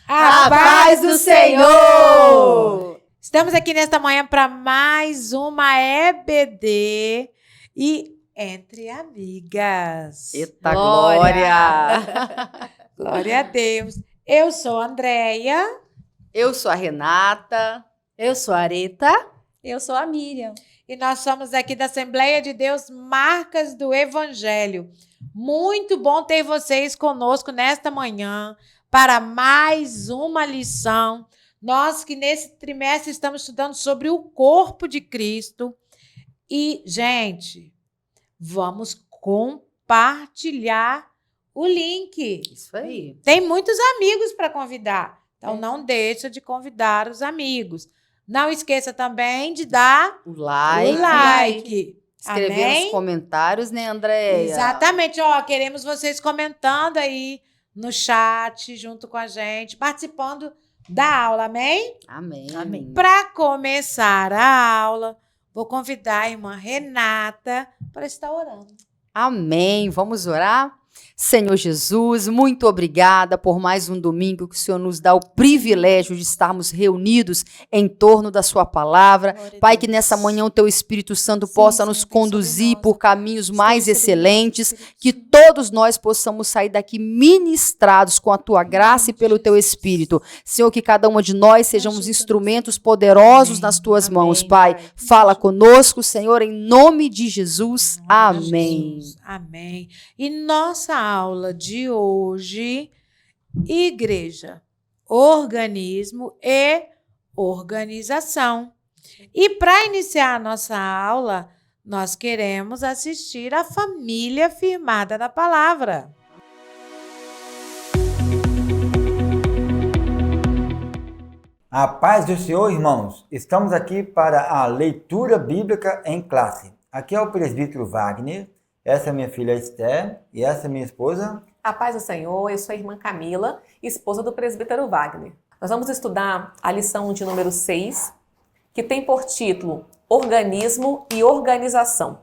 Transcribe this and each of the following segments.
A paz do Senhor! Estamos aqui nesta manhã para mais uma EBD e Entre Amigas. Eita glória! Glória a Deus. Eu sou a Andréia. Eu sou a Renata. Eu sou a Areta. Eu sou a Miriam. E nós somos aqui da Assembleia de Deus Marcas do Evangelho. Muito bom ter vocês conosco nesta manhã para mais uma lição. Nós que nesse trimestre estamos estudando sobre o corpo de Cristo. E, gente, vamos compartilhar o link. Isso aí. Tem muitos amigos para convidar. Então, não deixa de convidar os amigos. Não esqueça também de dar o like. Escrever Amém? nos comentários, né, Andréia? Exatamente. Queremos vocês comentando aí no chat, junto com a gente, participando da aula. Amém? Amém. Amém. Para começar a aula, vou convidar a irmã Renata para estar orando. Amém. Vamos orar? Senhor Jesus, muito obrigada por mais um domingo que o Senhor nos dá o privilégio de estarmos reunidos em torno da sua palavra. Pai, que nessa manhã o teu Espírito Santo possa nos conduzir por caminhos mais excelentes, que todos nós possamos sair daqui ministrados com a tua graça e pelo teu Espírito. Senhor, que cada uma de nós sejamos instrumentos poderosos nas tuas mãos, Pai. Fala conosco, Senhor, em nome de Jesus. Amém. Amém. E nossa aula de hoje, igreja, organismo e organização. E para iniciar a nossa aula, nós queremos assistir a família firmada na palavra. A paz do Senhor, irmãos. Estamos aqui para a leitura bíblica em classe. Aqui é o presbítero Wagner. Essa é minha filha Esther e essa é minha esposa. A paz do Senhor, eu sou a irmã Camila, esposa do presbítero Wagner. Nós vamos estudar a lição de número 6, que tem por título Organismo e Organização.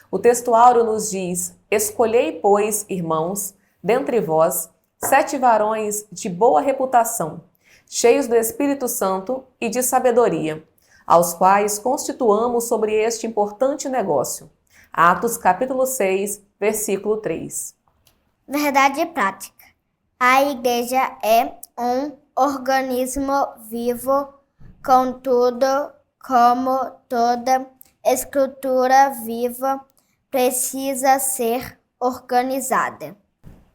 O texto áureo nos diz: Escolhei, pois, irmãos, dentre vós, 7 varões de boa reputação, cheios do Espírito Santo e de sabedoria, aos quais constituamos sobre este importante negócio. Atos, capítulo 6, versículo 3. Verdade e prática. A igreja é um organismo vivo, contudo, como toda estrutura viva, precisa ser organizada.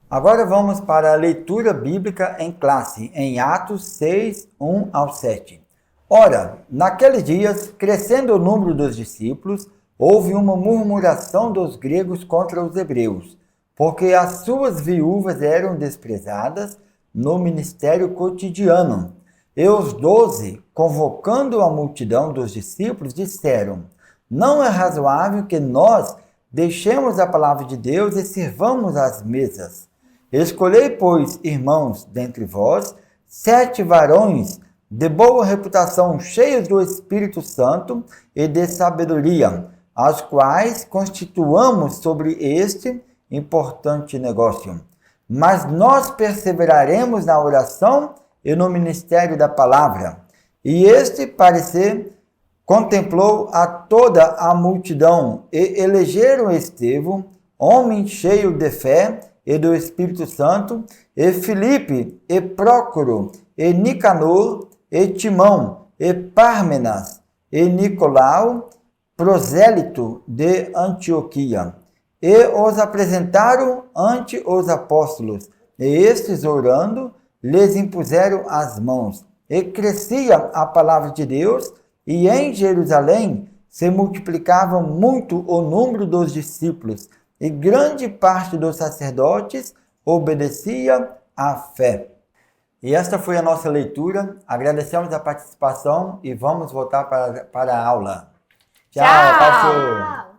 Agora vamos para a leitura bíblica em classe, em Atos 6, 1 ao 7. Ora, naqueles dias, crescendo o número dos discípulos, houve uma murmuração dos gregos contra os hebreus, porque as suas viúvas eram desprezadas no ministério cotidiano. E os 12, convocando a multidão dos discípulos, disseram: Não é razoável que nós deixemos a palavra de Deus e sirvamos às mesas. Escolhei, pois, irmãos, dentre vós, 7 varões de boa reputação, cheios do Espírito Santo e de sabedoria, aos quais constituamos sobre este importante negócio. Mas nós perseveraremos na oração e no ministério da palavra. E este parecer contemplou a toda a multidão, e elegeram Estevão, homem cheio de fé e do Espírito Santo, e Filipe, e Prócoro, e Nicanor, e Timão, e Pármenas, e Nicolau, prosélito de Antioquia, e os apresentaram ante os apóstolos, e estes, orando, lhes impuseram as mãos. E crescia a palavra de Deus, e em Jerusalém se multiplicava muito o número dos discípulos, e grande parte dos sacerdotes obedecia à fé. E esta foi a nossa leitura. Agradecemos a participação e vamos voltar para a aula. Tchau, pastor!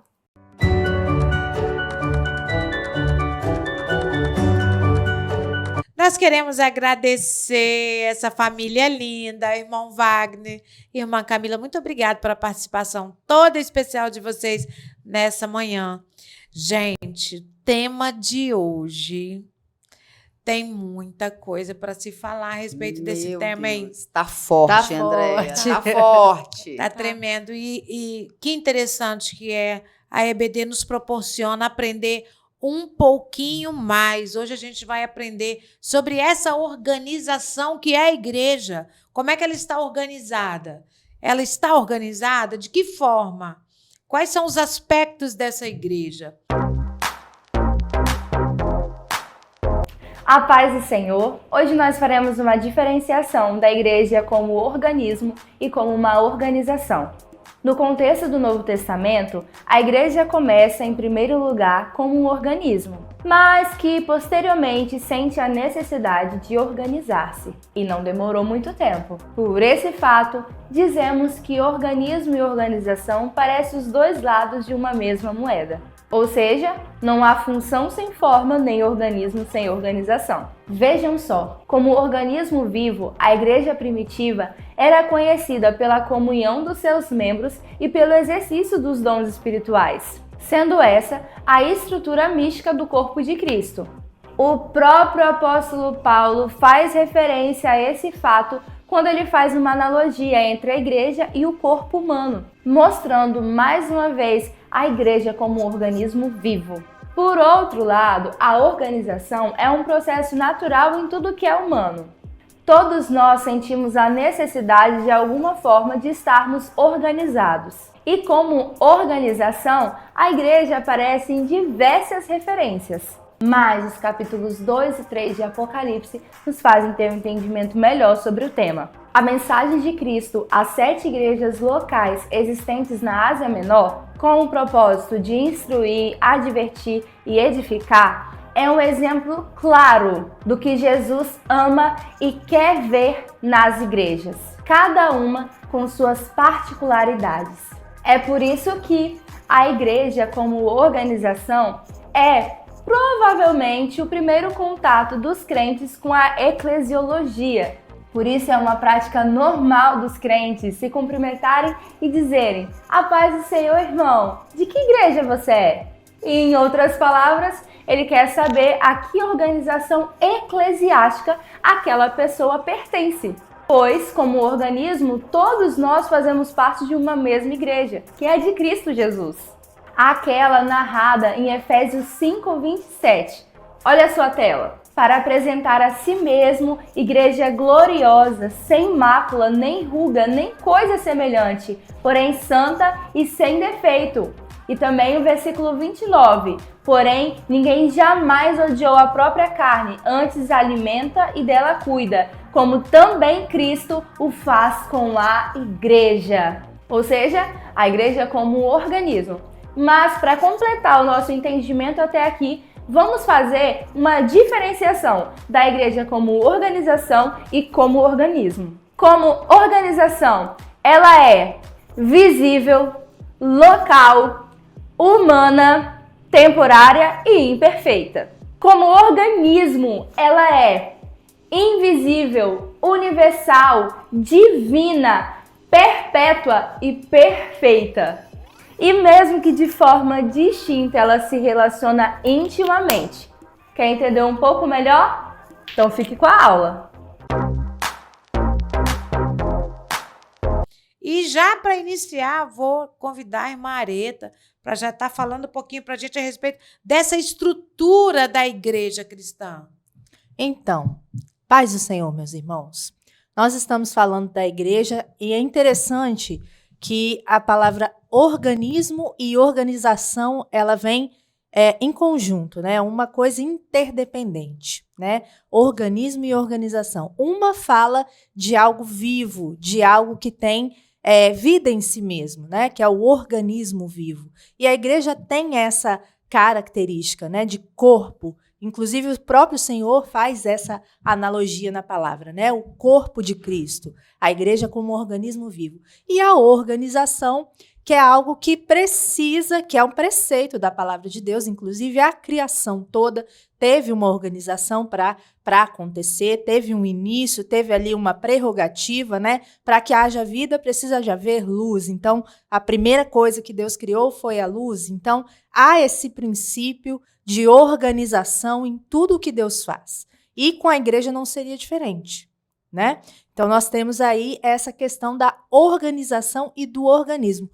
Nós queremos agradecer essa família linda, irmão Wagner, irmã Camila, muito obrigada pela participação toda especial de vocês nessa manhã. Gente, tema de hoje tem muita coisa para se falar a respeito desse Meu tema, hein? Deus, tá forte, Tá Andréia. forte. Tá forte. Tá tremendo. E que interessante que a EBD nos proporciona aprender um pouquinho mais. Hoje a gente vai aprender sobre essa organização que é a igreja. Como é que ela está organizada? Ela está organizada? De que forma? Quais são os aspectos dessa igreja? A paz do Senhor, hoje nós faremos uma diferenciação da igreja como organismo e como uma organização. No contexto do Novo Testamento, a igreja começa em primeiro lugar como um organismo, mas que posteriormente sente a necessidade de organizar-se, e não demorou muito tempo. Por esse fato, dizemos que organismo e organização parecem os dois lados de uma mesma moeda. Ou seja, não há função sem forma, nem organismo sem organização. Vejam só, como organismo vivo, a igreja primitiva era conhecida pela comunhão dos seus membros e pelo exercício dos dons espirituais, sendo essa a estrutura mística do corpo de Cristo. O próprio apóstolo Paulo faz referência a esse fato quando ele faz uma analogia entre a igreja e o corpo humano, mostrando mais uma vez a igreja como um organismo vivo. Por outro lado, a organização é um processo natural em tudo que é humano. Todos nós sentimos a necessidade de alguma forma de estarmos organizados. E como organização, a igreja aparece em diversas referências. Mas os capítulos 2 e 3 de Apocalipse nos fazem ter um entendimento melhor sobre o tema. A mensagem de Cristo às 7 igrejas locais existentes na Ásia Menor, com o propósito de instruir, advertir e edificar, é um exemplo claro do que Jesus ama e quer ver nas igrejas, cada uma com suas particularidades. É por isso que a igreja, como organização, é provavelmente o primeiro contato dos crentes com a eclesiologia. Por isso é uma prática normal dos crentes se cumprimentarem e dizerem: "A paz do Senhor, irmão, de que igreja você é?" E, em outras palavras, ele quer saber a que organização eclesiástica aquela pessoa pertence. Pois, como organismo, todos nós fazemos parte de uma mesma igreja, que é a de Cristo Jesus. Aquela narrada em Efésios 5:27. Olha a sua tela. Para apresentar a si mesmo igreja gloriosa, sem mácula, nem ruga, nem coisa semelhante, porém santa e sem defeito. E também o versículo 29. Porém, ninguém jamais odiou a própria carne, antes a alimenta e dela cuida, como também Cristo o faz com a igreja. Ou seja, a igreja como um organismo. Mas para completar o nosso entendimento até aqui, vamos fazer uma diferenciação da igreja como organização e como organismo. Como organização, ela é visível, local, humana, temporária e imperfeita. Como organismo, ela é invisível, universal, divina, perpétua e perfeita. E mesmo que de forma distinta, ela se relaciona intimamente. Quer entender um pouco melhor? Então fique com a aula. E já para iniciar, vou convidar a irmã Areta para já estar falando um pouquinho para a gente a respeito dessa estrutura da igreja cristã. Então, paz do Senhor, meus irmãos. Nós estamos falando da igreja e é interessante que a palavra organismo e organização, ela vem em conjunto, né? Uma coisa interdependente, né? Organismo e organização. Uma fala de algo vivo, de algo que tem vida em si mesmo, né? Que é o organismo vivo. E a igreja tem essa característica, né? De corpo. Inclusive, o próprio Senhor faz essa analogia na palavra, né? O corpo de Cristo, a igreja como um organismo vivo. E a organização, que é algo que precisa, que é um preceito da palavra de Deus, inclusive a criação toda teve uma organização para acontecer, teve um início, teve ali uma prerrogativa, né? Para que haja vida, precisa de haver luz. Então, a primeira coisa que Deus criou foi a luz. Então, há esse princípio de organização em tudo o que Deus faz. e com a igreja não seria diferente, né? Então, nós temos aí essa questão da organização e do organismo.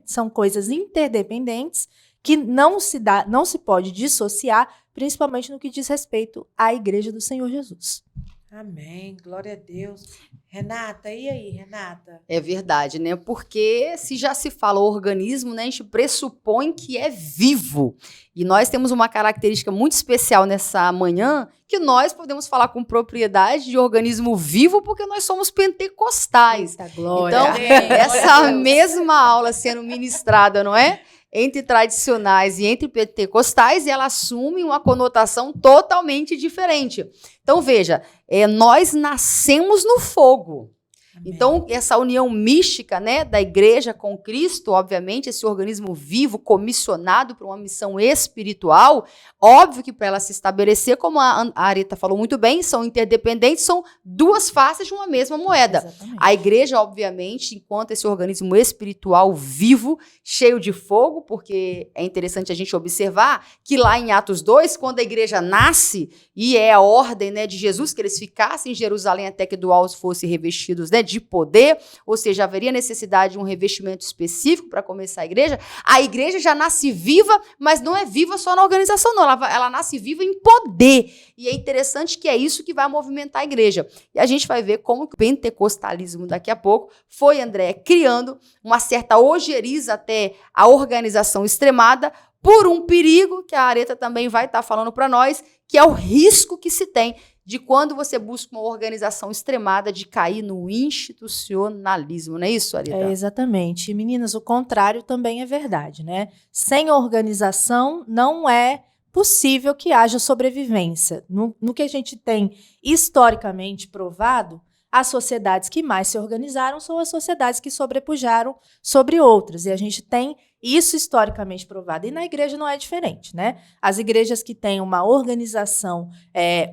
São coisas interdependentes que não se pode dissociar, principalmente no que diz respeito à igreja do Senhor Jesus. Amém, glória a Deus. Renata, e aí, Renata? É verdade, né? Porque se já se fala organismo, né, a gente pressupõe que é vivo. E nós temos uma característica muito especial nessa manhã, que nós podemos falar com propriedade de organismo vivo, porque nós somos pentecostais. Eita, glória. Então, Amém. essa mesma aula sendo ministrada, não é? Entre tradicionais e entre pentecostais, ela assume uma conotação totalmente diferente. Então, veja, nós nascemos no fogo. Amém. Então, essa união mística, né, da igreja com Cristo, obviamente, esse organismo vivo, comissionado para uma missão espiritual, óbvio que para ela se estabelecer, como a Areta falou muito bem, são interdependentes, são duas faces de uma mesma moeda. Exatamente. A igreja, obviamente, enquanto esse organismo espiritual vivo, cheio de fogo, porque é interessante a gente observar que lá em Atos 2, quando a igreja nasce, e é a ordem, né, de Jesus que eles ficassem em Jerusalém até que do alto fossem revestidos, né, de poder, ou seja, haveria necessidade de um revestimento específico para começar a igreja já nasce viva, mas não é viva só na organização, não, ela nasce viva em poder, e é interessante que é isso que vai movimentar a igreja, e a gente vai ver como que o pentecostalismo daqui a pouco foi, André, criando uma certa ojeriza até a organização extremada, por um perigo que a Areta também vai estar falando para nós, que é o risco que se tem de quando você busca uma organização extremada de cair no institucionalismo, não é isso, Areta? É, exatamente. E, meninas, o contrário também é verdade, né? Sem organização não é possível que haja sobrevivência. No que a gente tem historicamente provado, as sociedades que mais se organizaram são as sociedades que sobrepujaram sobre outras. E a gente tem isso historicamente provado. E na igreja não é diferente, né? As igrejas que têm uma organização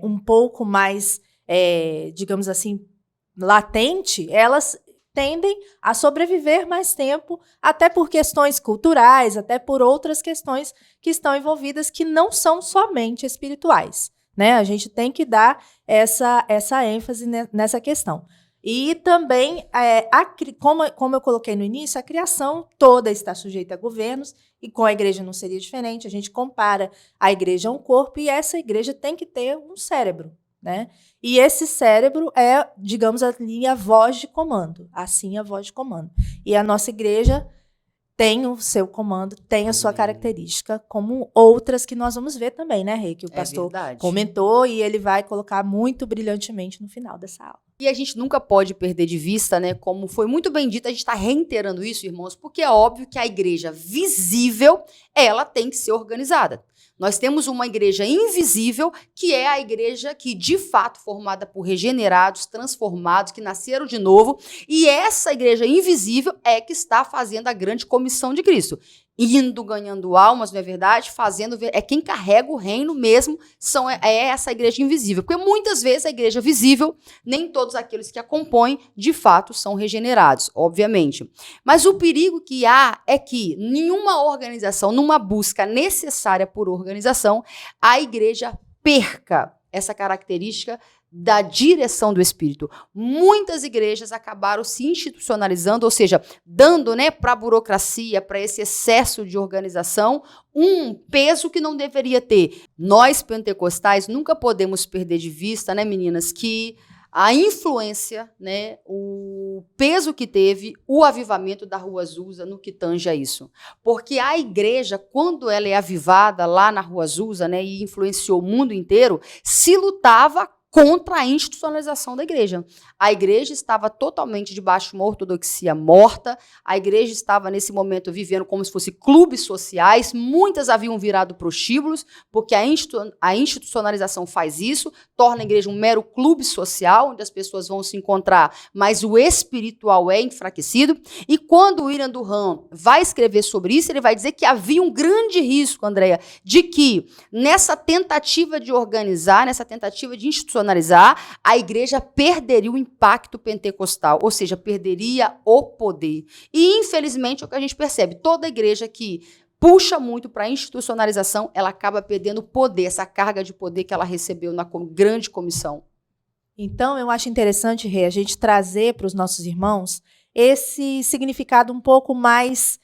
um pouco mais, digamos assim, latente, elas tendem a sobreviver mais tempo, até por questões culturais, até por outras questões que estão envolvidas que não são somente espirituais, né? A gente tem que dar essa ênfase nessa questão. E também, como eu coloquei no início, a criação toda está sujeita a governos, e com a igreja não seria diferente. A gente compara a igreja a um corpo, e essa igreja tem que ter um cérebro, né? E esse cérebro é, digamos, a voz de comando. Assim, a voz de comando. E a nossa igreja tem o seu comando, tem a sua característica, como outras que nós vamos ver também, né, Rei? Que o pastor comentou, e ele vai colocar muito brilhantemente no final dessa aula. E a gente nunca pode perder de vista, né, como foi muito bem dito, a gente está reiterando isso, irmãos, porque é óbvio que a igreja visível, ela tem que ser organizada. Nós temos uma igreja invisível, que é a igreja que, de fato, formada por regenerados, transformados, que nasceram de novo, e essa igreja invisível é que está fazendo a grande comissão de Cristo. Indo, ganhando almas, não é verdade? É quem carrega o reino mesmo, é essa igreja invisível. Porque muitas vezes a igreja visível, nem todos aqueles que a compõem, de fato, são regenerados, obviamente. Mas o perigo que há é que nenhuma organização, numa busca necessária por organização, a igreja perca essa característica da direção do Espírito. Muitas igrejas acabaram se institucionalizando, ou seja, dando, né, para a burocracia, para esse excesso de organização, um peso que não deveria ter. Nós, pentecostais, nunca podemos perder de vista, né, meninas, que a influência, né, o peso que teve o avivamento da Rua Azusa no que tange a isso. Porque a igreja, quando ela é avivada lá na Rua Azusa, né, e influenciou o mundo inteiro, se lutava contra a institucionalização da igreja. A igreja estava totalmente debaixo de uma ortodoxia morta, a igreja estava, nesse momento, vivendo como se fossem clubes sociais, muitas haviam virado prostíbulos, porque a institucionalização faz isso, torna a igreja um mero clube social, onde as pessoas vão se encontrar, mas o espiritual é enfraquecido, e quando o William Durham vai escrever sobre isso, ele vai dizer que havia um grande risco, Andréia, de que, nessa tentativa de organizar, nessa tentativa de institucionalizar, a igreja perderia o impacto pentecostal, ou seja, perderia o poder. E, infelizmente, é o que a gente percebe. Toda igreja que puxa muito para a institucionalização, ela acaba perdendo poder, essa carga de poder que ela recebeu na grande comissão. Então, eu acho interessante, Rê, a gente trazer para os nossos irmãos esse significado um pouco mais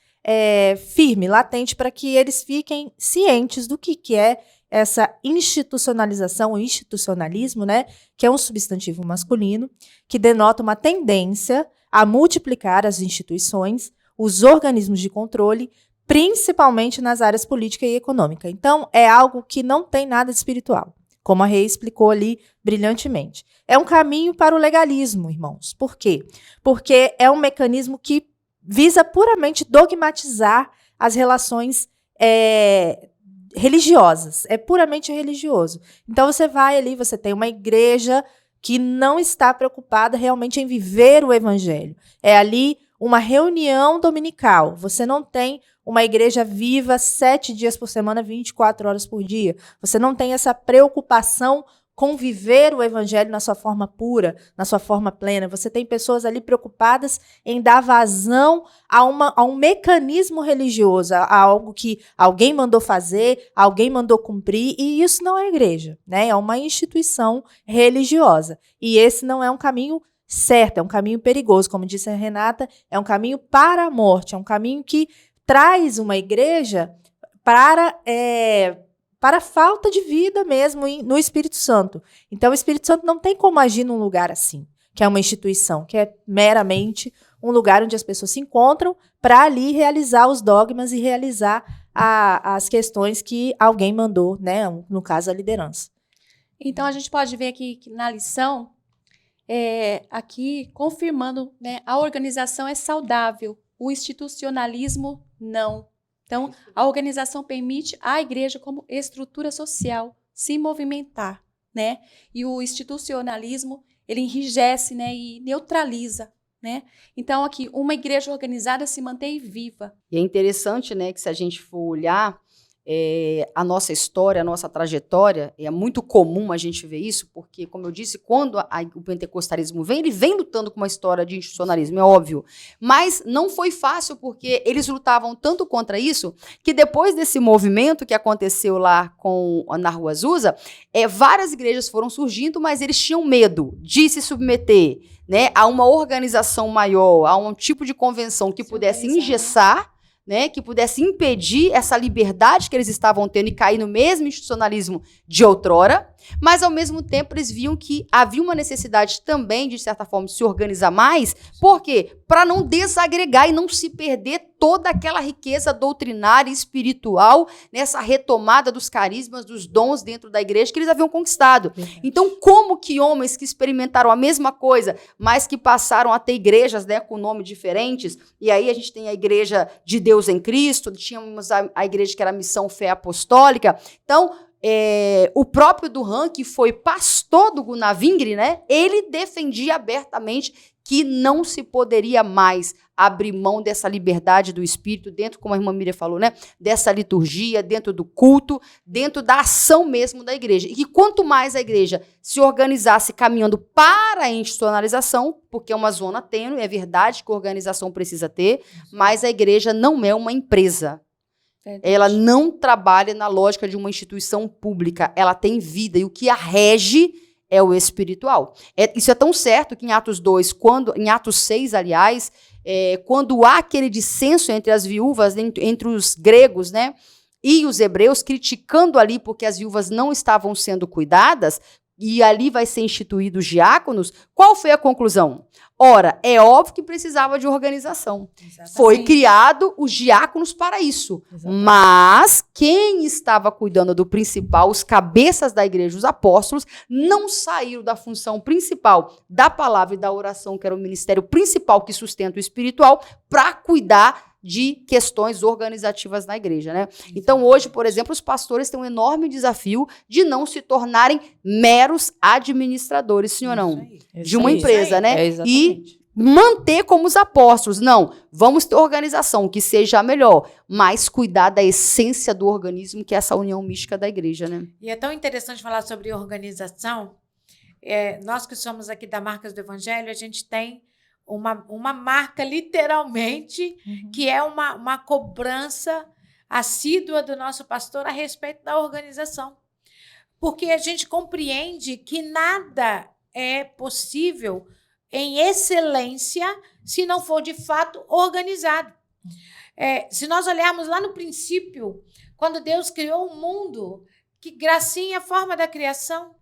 firme, latente, para que eles fiquem cientes do que é essa institucionalização, o institucionalismo, né, que é um substantivo masculino, que denota uma tendência a multiplicar as instituições, os organismos de controle, principalmente nas áreas política e econômica. Então, é algo que não tem nada de espiritual, como a Rê explicou ali brilhantemente. É um caminho para o legalismo, irmãos. Por quê? Porque é um mecanismo que visa puramente dogmatizar as relações religiosas. É puramente religioso. Então, você vai ali, você tem uma igreja que não está preocupada realmente em viver o evangelho. É ali uma reunião dominical. Você não tem uma igreja viva 7 dias por semana, 24 horas por dia. Você não tem essa preocupação com viver o evangelho na sua forma pura, na sua forma plena. Você tem pessoas ali preocupadas em dar vazão a um mecanismo religioso, a algo que alguém mandou fazer, alguém mandou cumprir, e isso não é igreja, né? É uma instituição religiosa. E esse não é um caminho certo, é um caminho perigoso. Como disse a Renata, é um caminho para a morte, é um caminho que traz uma igreja para a falta de vida mesmo no Espírito Santo. Então, o Espírito Santo não tem como agir num lugar assim, que é uma instituição, que é meramente um lugar onde as pessoas se encontram para ali realizar os dogmas e realizar as questões que alguém mandou, né? No caso, a liderança. Então, a gente pode ver aqui que na lição, aqui confirmando, né, a organização é saudável, o institucionalismo não. Então, a organização permite à igreja como estrutura social se movimentar, né? E o institucionalismo, ele enrijece, né, e neutraliza, né? Então, aqui, uma igreja organizada se mantém viva. E é interessante, né, que se a gente for olhar a nossa história, a nossa trajetória, é muito comum a gente ver isso, porque, como eu disse, quando o pentecostalismo vem, ele vem lutando com uma história de institucionalismo, é óbvio. Mas não foi fácil, porque eles lutavam tanto contra isso, que depois desse movimento que aconteceu lá na Rua Azusa, várias igrejas foram surgindo, mas eles tinham medo de se submeter, né, a uma organização maior, a um tipo de convenção que pudesse engessar, né, que pudesse impedir essa liberdade que eles estavam tendo e cair no mesmo institucionalismo de outrora, mas, ao mesmo tempo, eles viam que havia uma necessidade também, de certa forma, de se organizar mais. Por quê? Para não desagregar e não se perder toda aquela riqueza doutrinária e espiritual nessa retomada dos carismas, dos dons dentro da igreja que eles haviam conquistado. Então, como que homens que experimentaram a mesma coisa, mas que passaram a ter igrejas, né, com nomes diferentes, e aí a gente tem a Igreja de Deus em Cristo, tínhamos a igreja que era a Missão Fé Apostólica. Então, o próprio Duran, que foi pastor do Gunavingre, né, ele defendia abertamente que não se poderia mais abrir mão dessa liberdade do Espírito dentro, como a irmã Miriam falou, né, dessa liturgia, dentro do culto, dentro da ação mesmo da igreja. E que quanto mais a igreja se organizasse caminhando para a institucionalização, porque é uma zona tênue, é verdade que a organização precisa ter, mas a igreja não é uma empresa. Ela não trabalha na lógica de uma instituição pública, ela tem vida, e o que a rege é o espiritual. Isso é tão certo que em Atos 2, em Atos 6, aliás, quando há aquele dissenso entre as viúvas, entre os gregos, né, e os hebreus, criticando ali porque as viúvas não estavam sendo cuidadas, e ali vai ser instituídos os diáconos, qual foi a conclusão? Ora, é óbvio que precisava de organização. Exatamente. Foi criado os diáconos para isso. Exatamente. Mas quem estava cuidando do principal, os cabeças da igreja, os apóstolos, não saíram da função principal da palavra e da oração, que era o ministério principal que sustenta o espiritual, para cuidar de questões organizativas na igreja, né? Então, hoje, por exemplo, os pastores têm um enorme desafio de não se tornarem meros administradores, sim ou não? De uma empresa, né? E manter como os apóstolos. Não, vamos ter organização que seja a melhor, mas cuidar da essência do organismo, que é essa união mística da igreja, né? E é tão interessante falar sobre organização. Nós que somos aqui da Marcas do Evangelho, a gente tem uma marca, literalmente, que é uma cobrança assídua do nosso pastor a respeito da organização. Porque a gente compreende que nada é possível em excelência se não for de fato organizado. Se nós olharmos lá no princípio, quando Deus criou o mundo, que gracinha a forma da criação,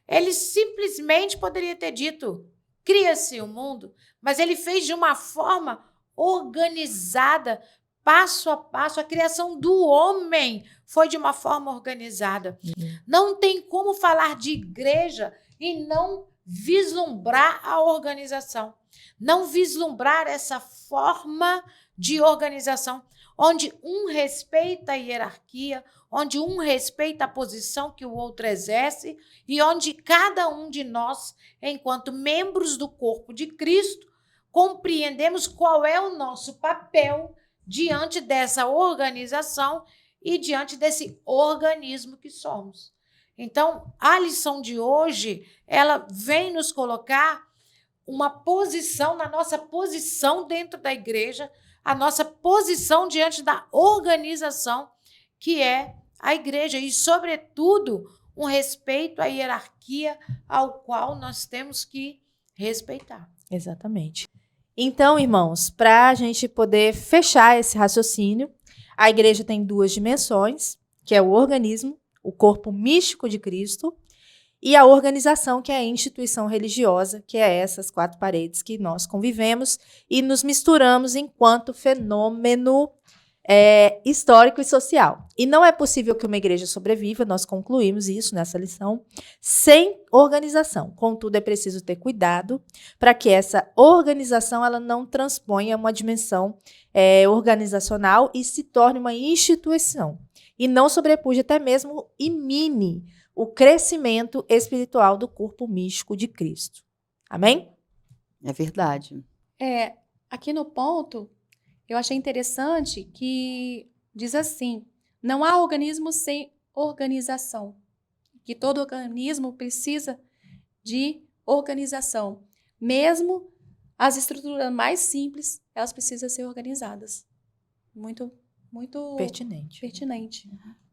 ele simplesmente poderia ter dito, cria-se o mundo, mas ele fez de uma forma organizada, passo a passo. A criação do homem foi de uma forma organizada. Não tem como falar de igreja e não vislumbrar a organização, não vislumbrar essa forma de organização, onde um respeita a hierarquia, onde um respeita a posição que o outro exerce e onde cada um de nós, enquanto membros do corpo de Cristo, compreendemos qual é o nosso papel diante dessa organização e diante desse organismo que somos. Então, a lição de hoje, ela vem nos colocar uma posição, na nossa posição dentro da igreja, a nossa posição diante da organização que é a igreja e, sobretudo, um respeito à hierarquia ao qual nós temos que respeitar. Exatamente. Então, irmãos, para a gente poder fechar esse raciocínio, a igreja tem 2 dimensões, que é o organismo, o corpo místico de Cristo, e a organização, que é a instituição religiosa, que é essas 4 paredes que nós convivemos e nos misturamos enquanto fenômeno histórico e social. E não é possível que uma igreja sobreviva, nós concluímos isso nessa lição, sem organização. Contudo, é preciso ter cuidado para que essa organização ela não transponha uma dimensão organizacional e se torne uma instituição. E não sobrepuja até mesmo e mine o crescimento espiritual do corpo místico de Cristo. Amém? É verdade. Aqui no ponto, eu achei interessante que diz assim, não há organismo sem organização, que todo organismo precisa de organização. Mesmo as estruturas mais simples, elas precisam ser organizadas. Muito pertinente.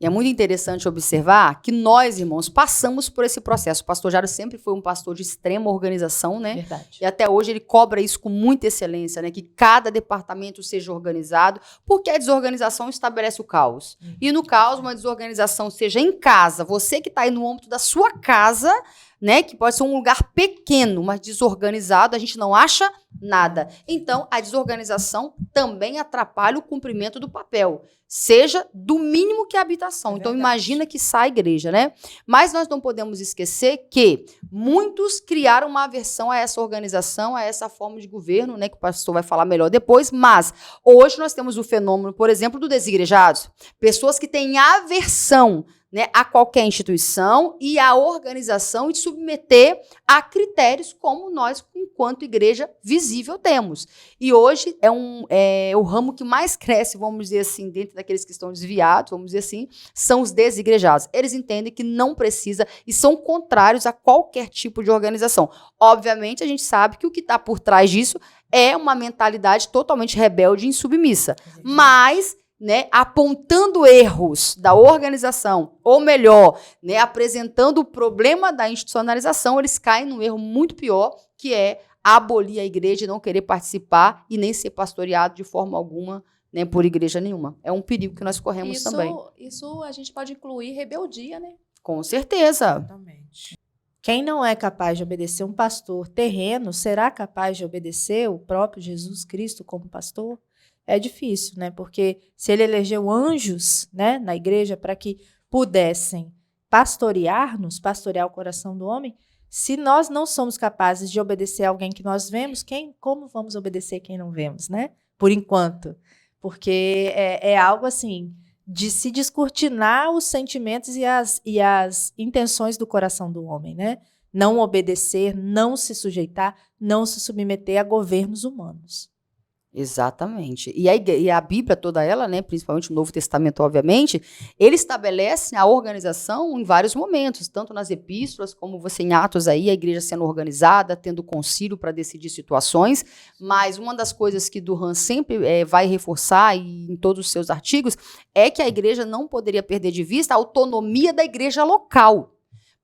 E é muito interessante observar que nós, irmãos, passamos por esse processo. O pastor Jário sempre foi um pastor de extrema organização, né? Verdade. E até hoje ele cobra isso com muita excelência, né? Que cada departamento seja organizado, porque a desorganização estabelece o caos. E no caos, uma desorganização seja em casa, você que está aí no âmbito da sua casa, né? Que pode ser um lugar pequeno, mas desorganizado, a gente não acha nada. Então, a desorganização também atrapalha o cumprimento do papel, seja do mínimo que a habitação. Então, imagina que sai a igreja, né? Mas nós não podemos esquecer que muitos criaram uma aversão a essa organização, a essa forma de governo, né? Que o pastor vai falar melhor depois. Mas hoje nós temos o fenômeno, por exemplo, do desigrejados. Pessoas que têm aversão, né, a qualquer instituição e a organização e submeter a critérios como nós, enquanto igreja visível, temos. E hoje é o ramo que mais cresce, vamos dizer assim, dentro daqueles que estão desviados, vamos dizer assim, são os desigrejados. Eles entendem que não precisa e são contrários a qualquer tipo de organização. Obviamente, a gente sabe que o que está por trás disso é uma mentalidade totalmente rebelde e insubmissa. Mas, né, apontando erros da organização, ou melhor, né, apresentando o problema da institucionalização, eles caem num erro muito pior, que é abolir a igreja e não querer participar e nem ser pastoreado de forma alguma, né, por igreja nenhuma. É um perigo que nós corremos também. Isso a gente pode incluir rebeldia, né? Com certeza. Exatamente. Quem não é capaz de obedecer um pastor terreno, será capaz de obedecer o próprio Jesus Cristo como pastor? É difícil, né? Porque se ele elegeu anjos, né, na igreja para que pudessem pastorear-nos, pastorear o coração do homem, se nós não somos capazes de obedecer a alguém que nós vemos, como vamos obedecer quem não vemos, né? Por enquanto. Porque é algo assim, de se descortinar os sentimentos e as intenções do coração do homem, né? Não obedecer, não se sujeitar, não se submeter a governos humanos. Exatamente. E a Bíblia toda ela, né, principalmente o Novo Testamento, obviamente, ele estabelece a organização em vários momentos, tanto nas epístolas, como você em Atos aí, a igreja sendo organizada, tendo concílio para decidir situações, mas uma das coisas que Durham sempre vai reforçar em todos os seus artigos é que a igreja não poderia perder de vista a autonomia da igreja local.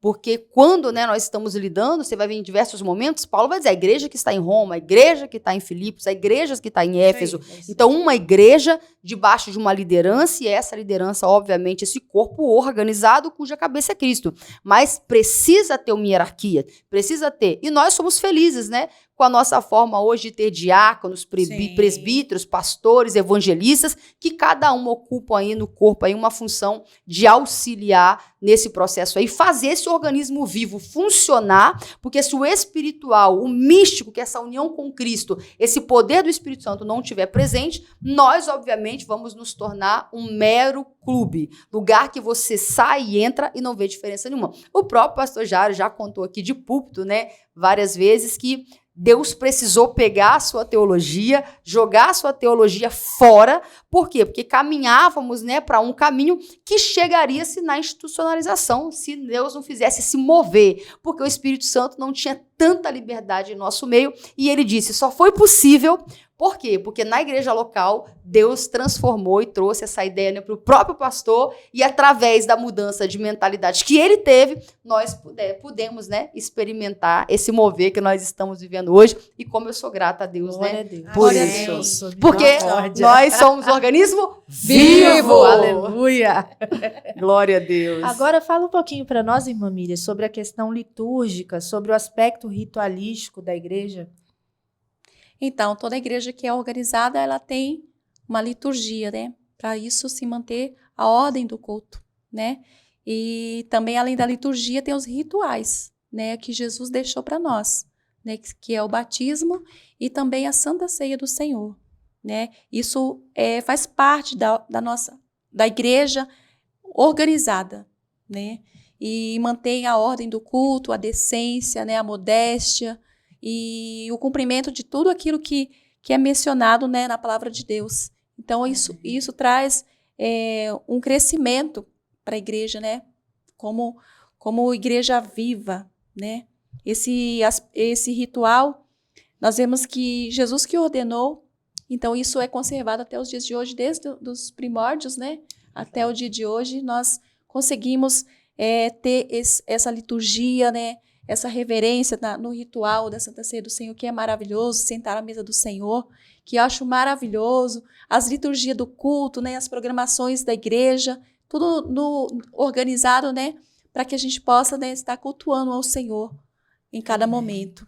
Porque quando, né, nós estamos lidando, você vai ver em diversos momentos, Paulo vai dizer a igreja que está em Roma, a igreja que está em Filipos, a igreja que está em Éfeso. Então, uma igreja debaixo de uma liderança, e essa liderança, obviamente, esse corpo organizado cuja cabeça é Cristo. Mas precisa ter uma hierarquia, precisa ter. E nós somos felizes, né? Com a nossa forma hoje de ter diáconos, presbíteros, pastores, evangelistas, que cada um ocupa aí no corpo aí uma função de auxiliar nesse processo aí, fazer esse organismo vivo funcionar, porque se o espiritual, o místico, que é essa união com Cristo, esse poder do Espírito Santo não estiver presente, nós, obviamente, vamos nos tornar um mero clube, lugar que você sai e entra e não vê diferença nenhuma. O próprio pastor Jário já contou aqui de púlpito, né, várias vezes, que Deus precisou pegar a sua teologia, jogar a sua teologia fora. Por quê? Porque caminhávamos, né, para um caminho que chegaria-se na institucionalização, se Deus não fizesse se mover, porque o Espírito Santo não tinha tanta liberdade em nosso meio, e ele disse, só foi possível. Por quê? Porque na igreja local, Deus transformou e trouxe essa ideia, né, para o próprio pastor, e através da mudança de mentalidade que ele teve, nós pudemos, né, experimentar esse mover que nós estamos vivendo hoje, e como eu sou grata a Deus, Glória né, a Deus. por Amém. isso. Porque nós somos um organismo vivo. Aleluia. Glória a Deus. Agora fala um pouquinho para nós, irmã Miriam, sobre a questão litúrgica, sobre o aspecto ritualístico da igreja. Então, toda igreja que é organizada, ela tem uma liturgia, né? Para isso se manter a ordem do culto, né? E também, além da liturgia, tem os rituais, né? Que Jesus deixou para nós, né? Que é o batismo e também a Santa Ceia do Senhor, né? Isso faz parte da igreja organizada, né? E mantém a ordem do culto, a decência, né? A modéstia, e o cumprimento de tudo aquilo que é mencionado, né, na palavra de Deus. Então, isso traz um crescimento para a igreja, né, como igreja viva, né. Esse ritual, nós vemos que Jesus que ordenou, então isso é conservado até os dias de hoje, desde os primórdios, né, até o dia de hoje, nós conseguimos ter essa liturgia, né, essa reverência no ritual da Santa Ceia do Senhor, que é maravilhoso, sentar à mesa do Senhor, que eu acho maravilhoso, as liturgias do culto, né, as programações da igreja, tudo organizado, né, para que a gente possa, né, estar cultuando ao Senhor em cada momento.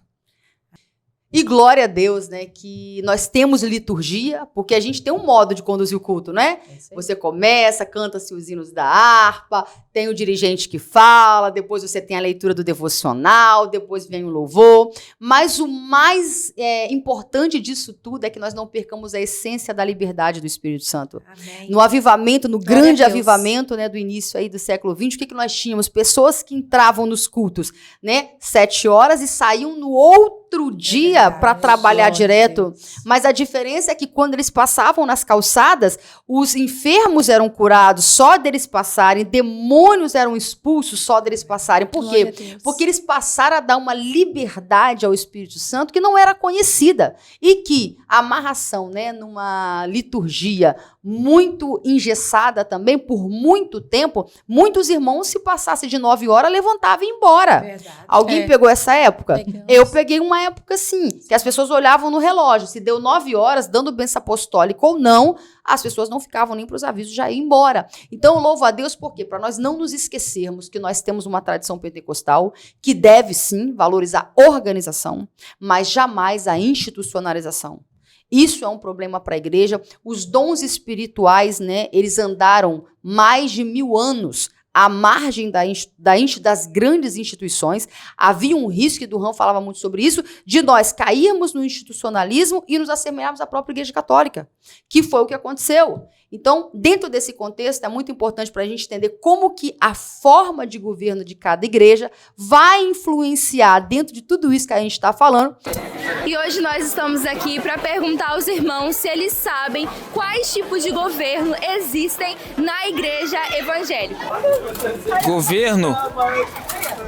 E glória a Deus, né, que nós temos liturgia, porque a gente tem um modo de conduzir o culto, né? Você começa, canta-se os hinos da harpa, tem o dirigente que fala, depois você tem a leitura do devocional, depois vem o louvor. Mas o mais importante disso tudo é que nós não percamos a essência da liberdade do Espírito Santo. Amém. No avivamento, no Glória grande a Deus. avivamento, né, do início aí do século XX, o que nós tínhamos? Pessoas que entravam nos cultos, né, 7 horas e saíam no outro dia para trabalhar direto. Mas a diferença é que quando eles passavam nas calçadas, os enfermos eram curados só deles passarem, demônios eram expulsos só deles passarem. Por quê? Porque eles passaram a dar uma liberdade ao Espírito Santo que não era conhecida. E que a amarração, né, numa liturgia muito engessada também, por muito tempo, muitos irmãos, se passasse de 9 horas, levantavam e iam embora. Verdade. Alguém pegou essa época? Pegamos. Eu peguei uma época assim, que as pessoas olhavam no relógio, se deu 9 horas, dando bênção apostólica ou não, as pessoas não ficavam nem para os avisos, já iam embora. Então, louvo a Deus, por quê? Para nós não nos esquecermos que nós temos uma tradição pentecostal que deve, sim, valorizar a organização, mas jamais a institucionalização. Isso é um problema para a igreja. Os dons espirituais, né, eles andaram mais de 1000 anos à margem das grandes instituições. Havia um risco, e Durham falava muito sobre isso, de nós cairmos no institucionalismo e nos assemelharmos à própria Igreja Católica, que foi o que aconteceu. Então, dentro desse contexto, é muito importante para a gente entender como que a forma de governo de cada igreja vai influenciar dentro de tudo isso que a gente está falando. E hoje nós estamos aqui para perguntar aos irmãos se eles sabem quais tipos de governo existem na igreja evangélica.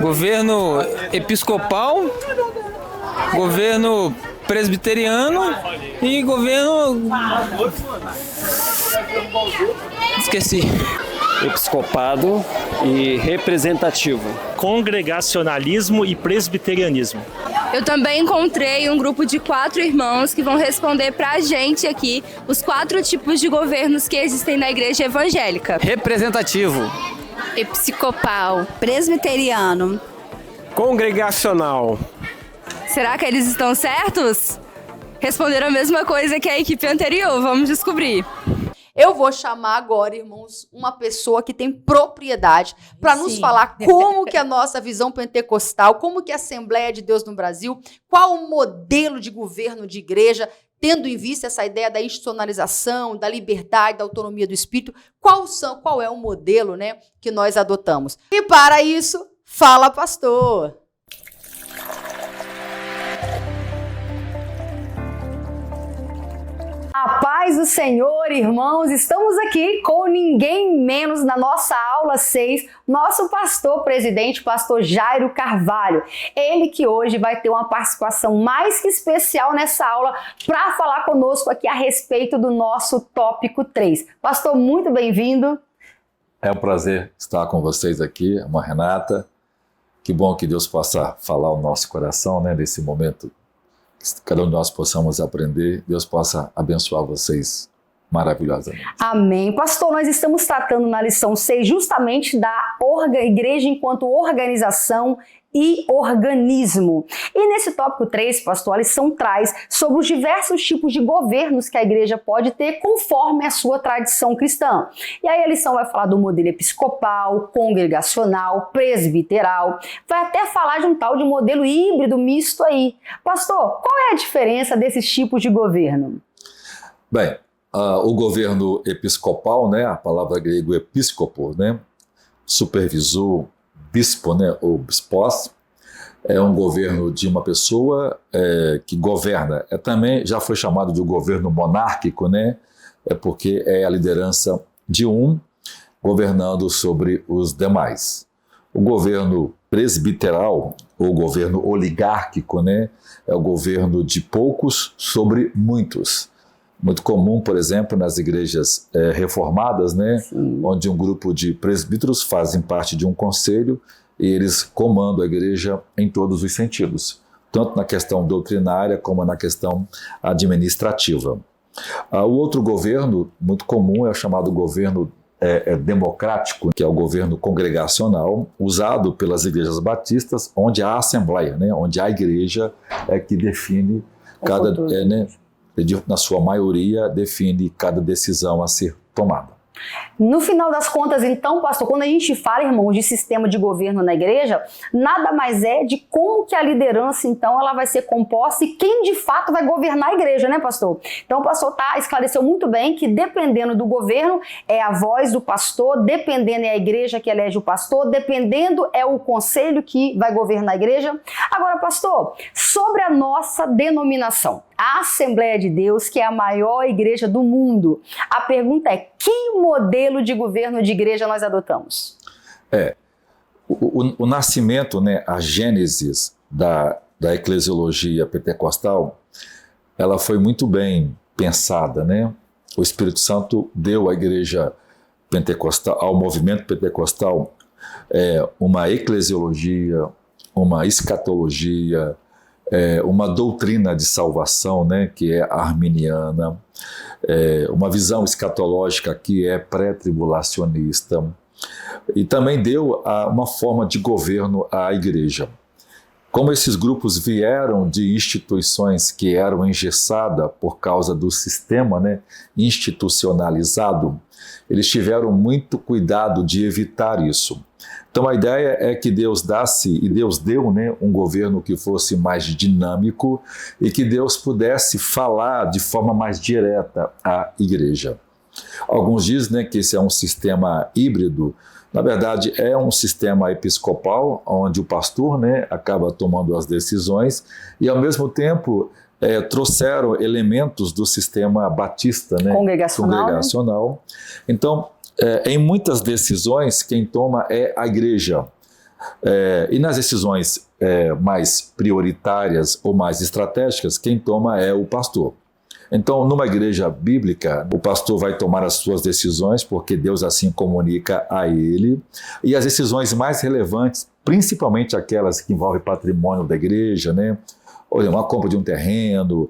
Governo episcopal, governo presbiteriano e governo... Esqueci. Episcopado e representativo. Congregacionalismo e presbiterianismo. Eu também encontrei um grupo de 4 irmãos que vão responder pra gente aqui os 4 tipos de governos que existem na igreja evangélica. Representativo. Episcopal, presbiteriano, Congregacional. Será que eles estão certos? Responderam a mesma coisa que a equipe anterior, vamos descobrir. Eu vou chamar agora, irmãos, uma pessoa que tem propriedade para nos falar como que a nossa visão pentecostal, como que a Assembleia de Deus no Brasil, qual o modelo de governo de igreja, tendo em vista essa ideia da institucionalização, da liberdade, da autonomia do espírito, qual é o modelo, né, que nós adotamos. E para isso, fala, pastor. A paz do Senhor, irmãos, estamos aqui com ninguém menos na nossa aula 6, nosso pastor presidente, pastor Jairo Carvalho. Ele que hoje vai ter uma participação mais que especial nessa aula para falar conosco aqui a respeito do nosso tópico 3. Pastor, muito bem-vindo. É um prazer estar com vocês aqui, irmã Renata. Que bom que Deus possa falar ao nosso coração, né, nesse momento. Que cada um de nós possamos aprender, Deus possa abençoar vocês maravilhosamente. Amém. Pastor, nós estamos tratando na lição 6 justamente da igreja enquanto organização e organismo. E nesse tópico 3, pastor, a lição traz sobre os diversos tipos de governos que a igreja pode ter conforme a sua tradição cristã. E aí a lição vai falar do modelo episcopal, congregacional, presbiteral, vai até falar de um tal de modelo híbrido misto aí. Pastor, qual é a diferença desses tipos de governo? Bem, o governo episcopal, né, a palavra grego episcopo, né, supervisor, bispo, né, ou bispos, é um governo de uma pessoa que governa. Também já foi chamado de governo monárquico, né, porque é a liderança de um governando sobre os demais. O governo presbiteral, ou governo oligárquico, né, é o governo de poucos sobre muitos. Muito comum, por exemplo, nas igrejas reformadas, né, onde um grupo de presbíteros fazem parte de um conselho e eles comandam a igreja em todos os sentidos, tanto na questão doutrinária como na questão administrativa. O outro governo muito comum é o chamado governo democrático, que é o governo congregacional, usado pelas igrejas batistas, onde há assembleia, né, onde a igreja é que define cada... na sua maioria, define cada decisão a ser tomada. No final das contas, então, pastor, quando a gente fala, irmãos, de sistema de governo na igreja, nada mais é de como que a liderança, então, ela vai ser composta e quem de fato vai governar a igreja, né, pastor? Então, o pastor esclareceu muito bem que dependendo do governo, é a voz do pastor, dependendo é a igreja que elege o pastor, dependendo é o conselho que vai governar a igreja. Agora, pastor, sobre a nossa denominação, a Assembleia de Deus, que é a maior igreja do mundo, a pergunta é, que modelo de governo de igreja nós adotamos? O nascimento, né, a gênesis da eclesiologia pentecostal, ela foi muito bem pensada, né? O Espírito Santo deu à igreja pentecostal, ao movimento pentecostal, uma eclesiologia, uma escatologia, uma doutrina de salvação, né, que é arminiana, uma visão escatológica que é pré-tribulacionista, e também deu uma forma de governo à igreja. Como esses grupos vieram de instituições que eram engessadas por causa do sistema, né, institucionalizado, eles tiveram muito cuidado de evitar isso. Então a ideia é que Deus e Deus deu, né, um governo que fosse mais dinâmico e que Deus pudesse falar de forma mais direta à igreja. Alguns dizem, né, que esse é um sistema híbrido. Na verdade, é um sistema episcopal, onde o pastor, né, acaba tomando as decisões e, ao mesmo tempo, trouxeram elementos do sistema batista, né, congregacional. Então, em muitas decisões, quem toma é a igreja. E nas decisões mais prioritárias ou mais estratégicas, quem toma é o pastor. Então, numa igreja bíblica, o pastor vai tomar as suas decisões, porque Deus assim comunica a ele, e as decisões mais relevantes, principalmente aquelas que envolvem patrimônio da igreja, né? Ou uma compra de um terreno,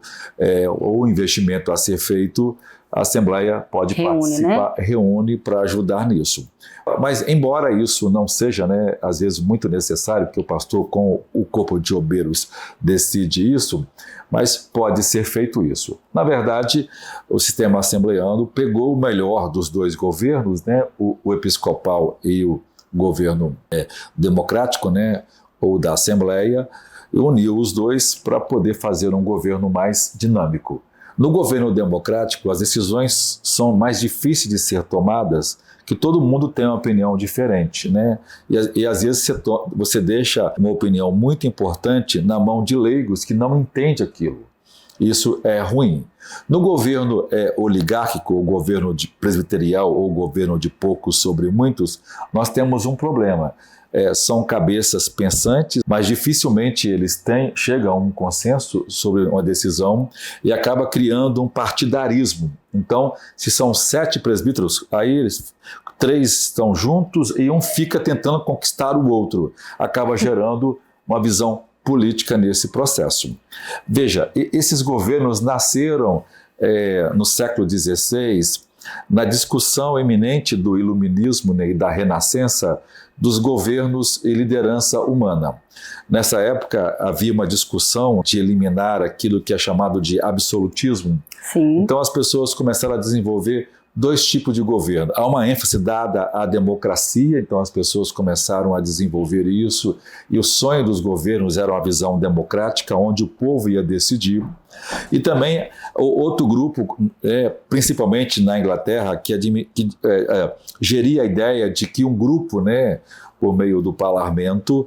ou investimento a ser feito, a Assembleia pode participar, reúne para ajudar nisso. Mas, embora isso não seja, né, às vezes, muito necessário, que o pastor com o corpo de obreiros decide isso, mas pode ser feito isso. Na verdade, o sistema assembleiano pegou o melhor dos dois governos, né, o episcopal e o governo democrático, né, ou da Assembleia, e uniu os dois para poder fazer um governo mais dinâmico. No governo democrático, as decisões são mais difíceis de ser tomadas, que todo mundo tem uma opinião diferente, né? E às vezes você deixa uma opinião muito importante na mão de leigos que não entendem aquilo. Isso é ruim. No governo oligárquico, o governo presbiterial ou governo de poucos sobre muitos, nós temos um problema. São cabeças pensantes, mas dificilmente eles chegam a um consenso sobre uma decisão e acaba criando um partidarismo. Então, se são 7 presbíteros, aí 3 estão juntos e um fica tentando conquistar o outro. Acaba gerando uma visão política nesse processo. Veja, esses governos nasceram no século XVI, na discussão eminente do iluminismo, né, e da renascença, dos governos e liderança humana. Nessa época havia uma discussão de eliminar aquilo que é chamado de absolutismo. Sim. Então as pessoas começaram a desenvolver 2 tipos de governo. Há uma ênfase dada à democracia, então as pessoas começaram a desenvolver isso, e o sonho dos governos era uma visão democrática, onde o povo ia decidir. E também outro grupo, principalmente na Inglaterra, que geria a ideia de que um grupo, né, por meio do parlamento,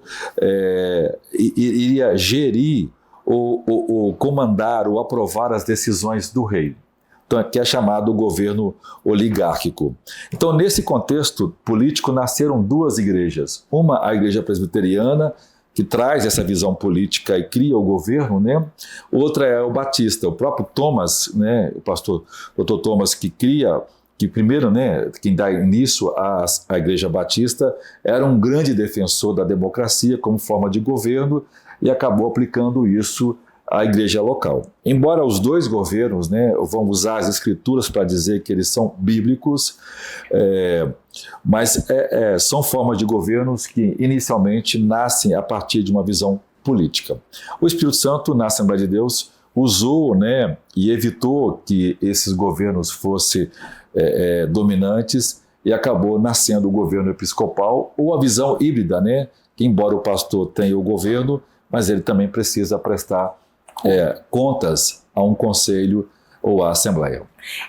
iria gerir ou comandar ou aprovar as decisões do rei. Então, que é chamado governo oligárquico. Então, nesse contexto político, nasceram 2 igrejas. Uma, a igreja presbiteriana, que traz essa visão política e cria o governo, né? Outra é o batista, o próprio Thomas, né? O pastor Dr. Thomas, que primeiro, né, quem dá início à igreja batista, era um grande defensor da democracia como forma de governo e acabou aplicando isso à igreja local. Embora os 2 governos, né, vão usar as escrituras para dizer que eles são bíblicos, mas são formas de governos que inicialmente nascem a partir de uma visão política. O Espírito Santo, na Assembleia de Deus, usou, né, e evitou que esses governos fossem dominantes, e acabou nascendo o governo episcopal, ou a visão híbrida, né, que embora o pastor tenha o governo, mas ele também precisa prestar contas a um conselho ou à Assembleia.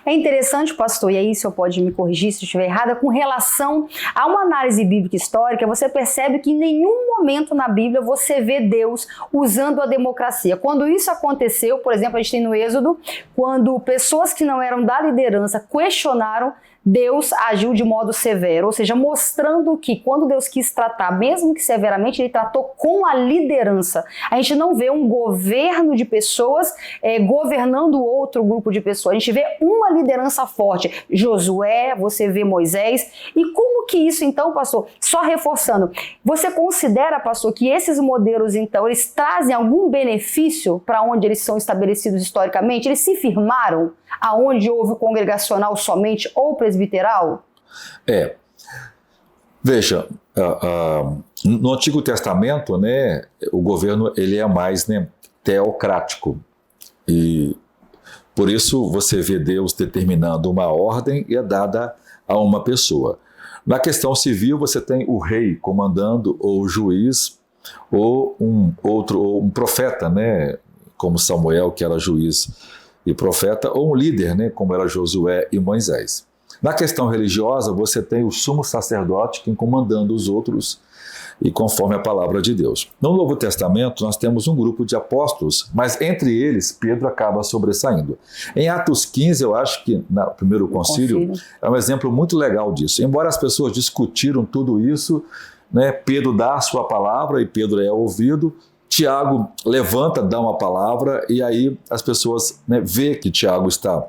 É interessante, pastor, e aí o senhor pode me corrigir se eu estiver errada, com relação a uma análise bíblica histórica, você percebe que em nenhum momento na Bíblia você vê Deus usando a democracia. Quando isso aconteceu, por exemplo, a gente tem no Êxodo, quando pessoas que não eram da liderança questionaram, Deus agiu de modo severo, ou seja, mostrando que quando Deus quis tratar, mesmo que severamente, ele tratou com a liderança. A gente não vê um governo de pessoas governando outro grupo de pessoas. A gente vê uma liderança forte. Josué, você vê Moisés. E como que isso, então, pastor, só reforçando, você considera, pastor, que esses modelos, então, eles trazem algum benefício para onde eles são estabelecidos historicamente? Eles se firmaram aonde houve o congregacional somente ou presbiteral? Veja, no Antigo Testamento, né, o governo ele é mais, né, teocrático, e por isso você vê Deus determinando uma ordem e é dada a uma pessoa. Na questão civil você tem o rei comandando, ou o juiz, ou um profeta, né, como Samuel, que era juiz e profeta, ou um líder, né, como era Josué e Moisés. Na questão religiosa, você tem o sumo sacerdote que comandando os outros e conforme a palavra de Deus. No Novo Testamento, nós temos um grupo de apóstolos, mas entre eles, Pedro acaba sobressaindo. Em Atos 15, eu acho que no primeiro concílio, é um exemplo muito legal disso. Embora as pessoas discutiram tudo isso, né, Pedro dá a sua palavra e Pedro é ouvido, Tiago levanta, dá uma palavra e aí as pessoas, né, vê que Tiago está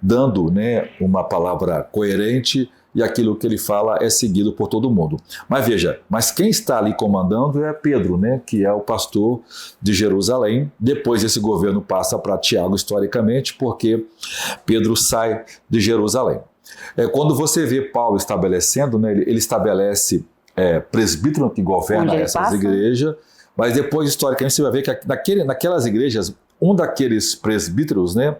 dando, né, uma palavra coerente e aquilo que ele fala é seguido por todo mundo. Mas veja, mas quem está ali comandando é Pedro, né, que é o pastor de Jerusalém. Depois esse governo passa para Tiago historicamente, porque Pedro sai de Jerusalém. Quando você vê Paulo estabelecendo, né, ele estabelece presbítero que governa essas igrejas, mas depois historicamente você vai ver que naquelas igrejas, um daqueles presbíteros, né,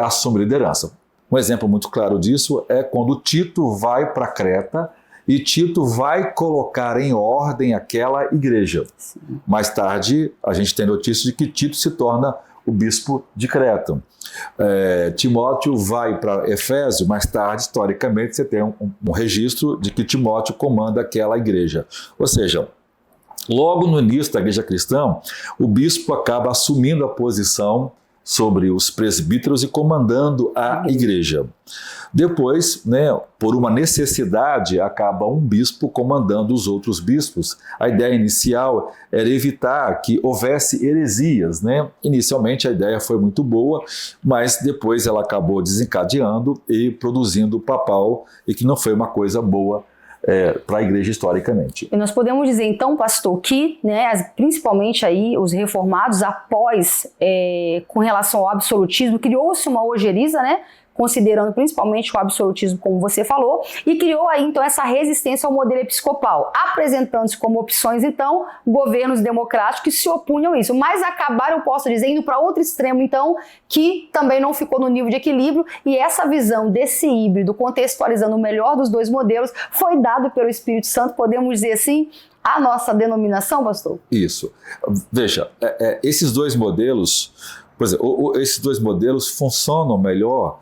assume liderança. Um exemplo muito claro disso é quando Tito vai para Creta e Tito vai colocar em ordem aquela igreja. Sim. Mais tarde, a gente tem notícia de que Tito se torna o bispo de Creta. Timóteo vai para Efésio, mais tarde, historicamente, você tem um registro de que Timóteo comanda aquela igreja. Ou seja, logo no início da igreja cristã, o bispo acaba assumindo a posição sobre os presbíteros e comandando a igreja. Depois, né, por uma necessidade, acaba um bispo comandando os outros bispos. A ideia inicial era evitar que houvesse heresias, né? Inicialmente a ideia foi muito boa, mas depois ela acabou desencadeando e produzindo o papal, e que não foi uma coisa boa para a igreja historicamente. E nós podemos dizer então, pastor, que, né, principalmente aí os reformados após, com relação ao absolutismo, criou-se uma ojeriza, né, considerando principalmente o absolutismo, como você falou, e criou aí então essa resistência ao modelo episcopal, apresentando-se como opções então governos democráticos que se opunham a isso, mas acabaram, eu posso dizer, indo para outro extremo então, que também não ficou no nível de equilíbrio, e essa visão desse híbrido, contextualizando o melhor dos dois modelos, foi dado pelo Espírito Santo, podemos dizer assim, a nossa denominação, pastor? Isso. Veja, esses dois modelos, por exemplo, esses dois modelos funcionam melhor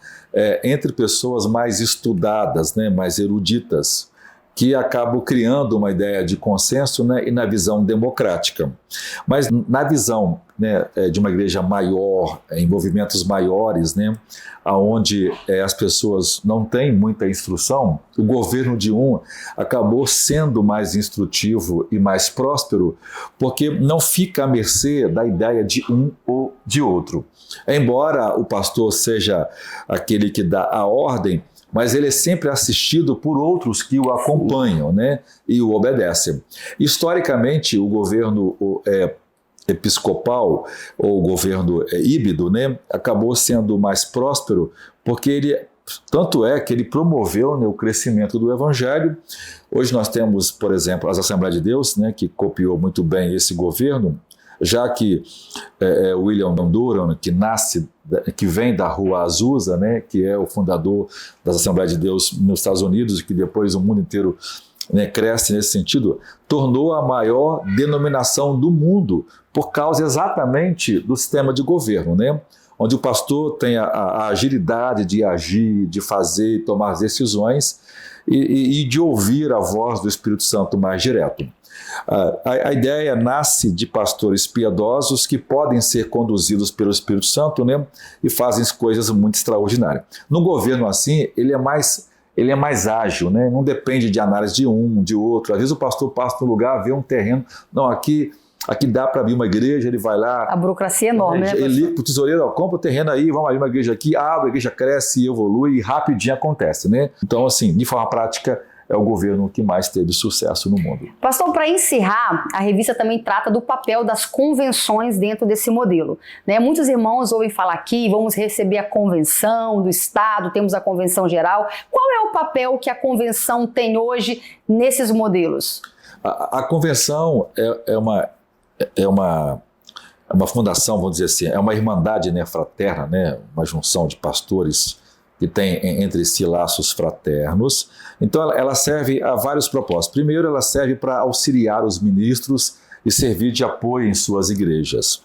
entre pessoas mais estudadas, né, mais eruditas, que acabam criando uma ideia de consenso, né, e na visão democrática. Mas na visão, né, de uma igreja maior, em movimentos maiores, né, onde as pessoas não têm muita instrução, o governo de um acabou sendo mais instrutivo e mais próspero, porque não fica à mercê da ideia de um ou de outro. Embora o pastor seja aquele que dá a ordem, mas ele é sempre assistido por outros que o acompanham, né, e o obedecem. Historicamente, o governo episcopal, ou o governo híbrido, né, acabou sendo mais próspero, porque tanto é que ele promoveu, né, o crescimento do evangelho. Hoje nós temos, por exemplo, as Assembleias de Deus, né, que copiou muito bem esse governo, já que William Durham, que vem da Rua Azusa, né, que é o fundador das Assembleias de Deus nos Estados Unidos, e que depois o mundo inteiro, né, cresce nesse sentido, tornou a maior denominação do mundo por causa exatamente do sistema de governo, né, onde o pastor tem a agilidade de agir, de fazer e tomar as decisões e de ouvir a voz do Espírito Santo mais direto. A ideia nasce de pastores piedosos que podem ser conduzidos pelo Espírito Santo, né, e fazem coisas muito extraordinárias. No governo assim, ele é mais ágil, né, não depende de análise de um, de outro. Às vezes o pastor passa no lugar, vê um terreno, não, aqui dá para abrir uma igreja, ele vai lá. A burocracia é enorme, né? Ele liga para o tesoureiro, compra o terreno aí, vamos abrir uma igreja aqui, abre, a igreja cresce, evolui e rapidinho acontece, né? Então, assim, de forma prática, é o governo que mais teve sucesso no mundo. Pastor, para encerrar, a revista também trata do papel das convenções dentro desse modelo, né? Muitos irmãos ouvem falar aqui, vamos receber a convenção do Estado, temos a convenção geral. Qual é o papel que a convenção tem hoje nesses modelos? A convenção é uma fundação, vamos dizer assim, é uma irmandade, né, fraterna, né, uma junção de pastores que tem entre si laços fraternos. Então ela serve a vários propósitos. Primeiro, ela serve para auxiliar os ministros e servir de apoio em suas igrejas.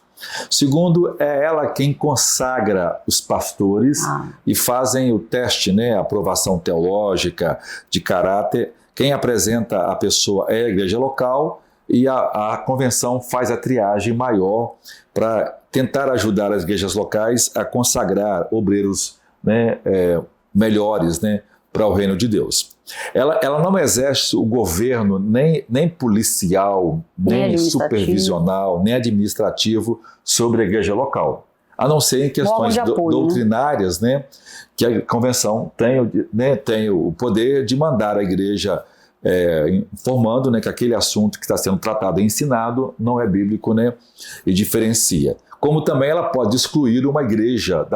Segundo, é ela quem consagra os pastores e fazem o teste, né, a aprovação teológica, de caráter. Quem apresenta a pessoa é a igreja local e a convenção faz a triagem maior para tentar ajudar as igrejas locais a consagrar obreiros, né, melhores, né, para o reino de Deus. Ela não exerce o governo nem policial, nem supervisional, nem administrativo sobre a igreja local, a não ser em questões doutrinárias, né, que a convenção tem o poder de mandar a igreja informando, né, que aquele assunto que está sendo tratado e ensinado não é bíblico, né, e diferencia. Como também ela pode excluir uma igreja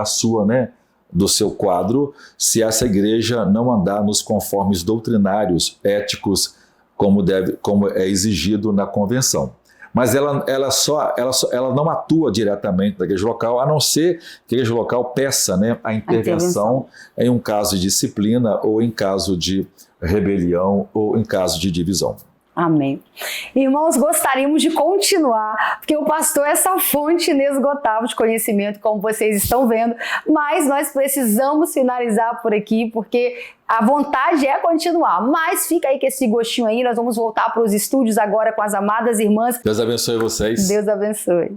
do seu quadro, se essa igreja não andar nos conformes doutrinários, éticos, como é exigido na convenção. Mas ela não atua diretamente na igreja local, a não ser que a igreja local peça, né, a intervenção em um caso de disciplina, ou em caso de rebelião, ou em caso de divisão. Amém. Irmãos, gostaríamos de continuar, porque o pastor é essa fonte inesgotável de conhecimento, como vocês estão vendo, mas nós precisamos finalizar por aqui, porque a vontade é continuar. Mas fica aí com esse gostinho aí, nós vamos voltar para os estúdios agora com as amadas irmãs. Deus abençoe vocês. Deus abençoe.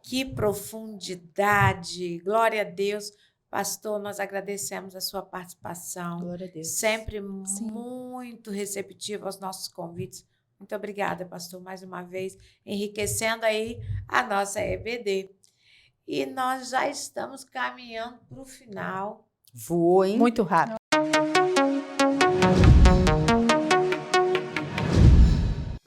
Que profundidade, glória a Deus. Pastor, nós agradecemos a sua participação. Glória a Deus. Sempre muito receptivo aos nossos convites. Muito obrigada, pastor, mais uma vez, enriquecendo aí a nossa EBD. E nós já estamos caminhando para o final. Voou, hein? Muito rápido.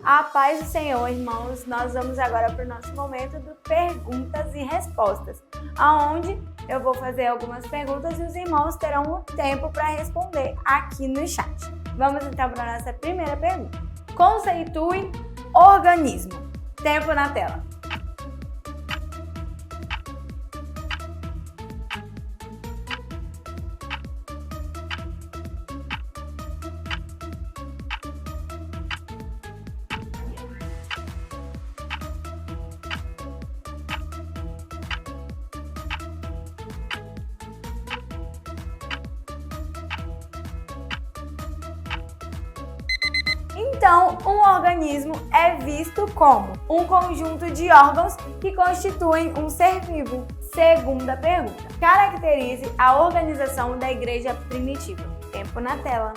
A paz do Senhor, irmãos. Nós vamos agora para o nosso momento de perguntas e respostas, aonde eu vou fazer algumas perguntas e os irmãos terão um tempo para responder aqui no chat. Vamos então para a nossa primeira pergunta. Conceitue organismo. Tempo na tela. Então, um organismo é visto como um conjunto de órgãos que constituem um ser vivo. Segunda pergunta. Caracterize a organização da igreja primitiva. Tempo na tela.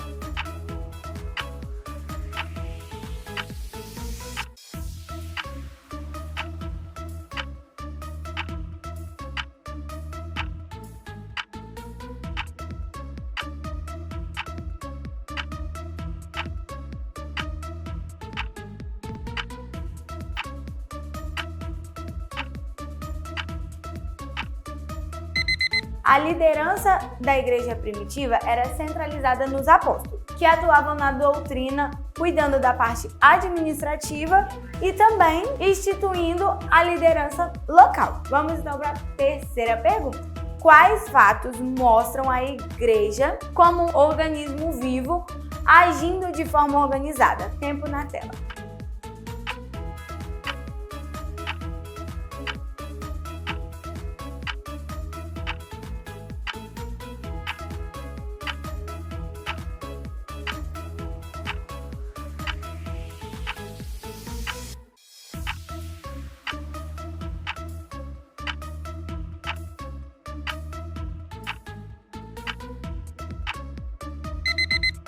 A liderança da igreja primitiva era centralizada nos apóstolos, que atuavam na doutrina, cuidando da parte administrativa e também instituindo a liderança local. Vamos então para a terceira pergunta. Quais fatos mostram a igreja como um organismo vivo agindo de forma organizada? Tempo na tela.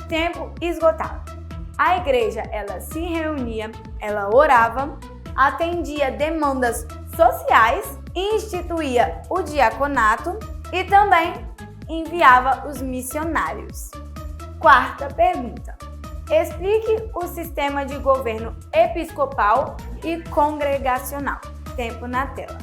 Tempo esgotado. A igreja, ela se reunia, ela orava, atendia demandas sociais, instituía o diaconato e também enviava os missionários. Quarta pergunta. Explique o sistema de governo episcopal e congregacional. Tempo na tela.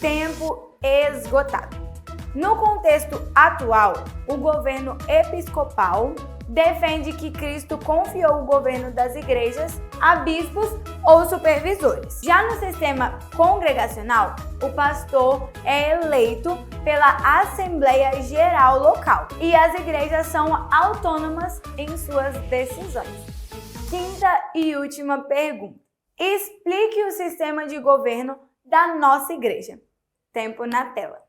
Tempo esgotado. No contexto atual, o governo episcopal defende que Cristo confiou o governo das igrejas a bispos ou supervisores. Já no sistema congregacional, o pastor é eleito pela Assembleia Geral local e as igrejas são autônomas em suas decisões. Quinta e última pergunta. Explique o sistema de governo da nossa igreja. Tempo na tela.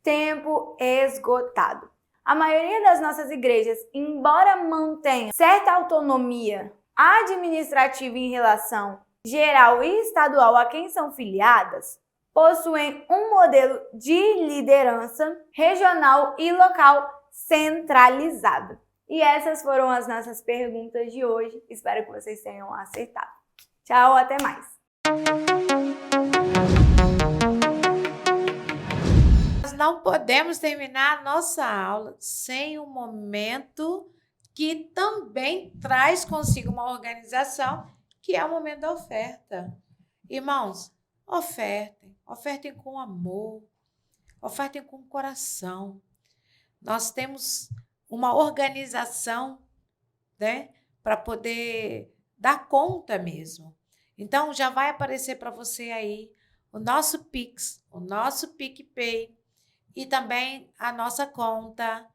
Tempo esgotado. A maioria das nossas igrejas, embora mantenha certa autonomia administrativa em relação geral e estadual a quem são filiadas, possuem um modelo de liderança regional e local centralizado. E essas foram as nossas perguntas de hoje. Espero que vocês tenham acertado. Tchau, até mais! Não podemos terminar a nossa aula sem um momento que também traz consigo uma organização, que é o momento da oferta. Irmãos, ofertem com amor, ofertem com coração. Nós temos uma organização, né, para poder dar conta mesmo. Então, já vai aparecer para você aí o nosso Pix, o nosso PicPay, e também a nossa conta,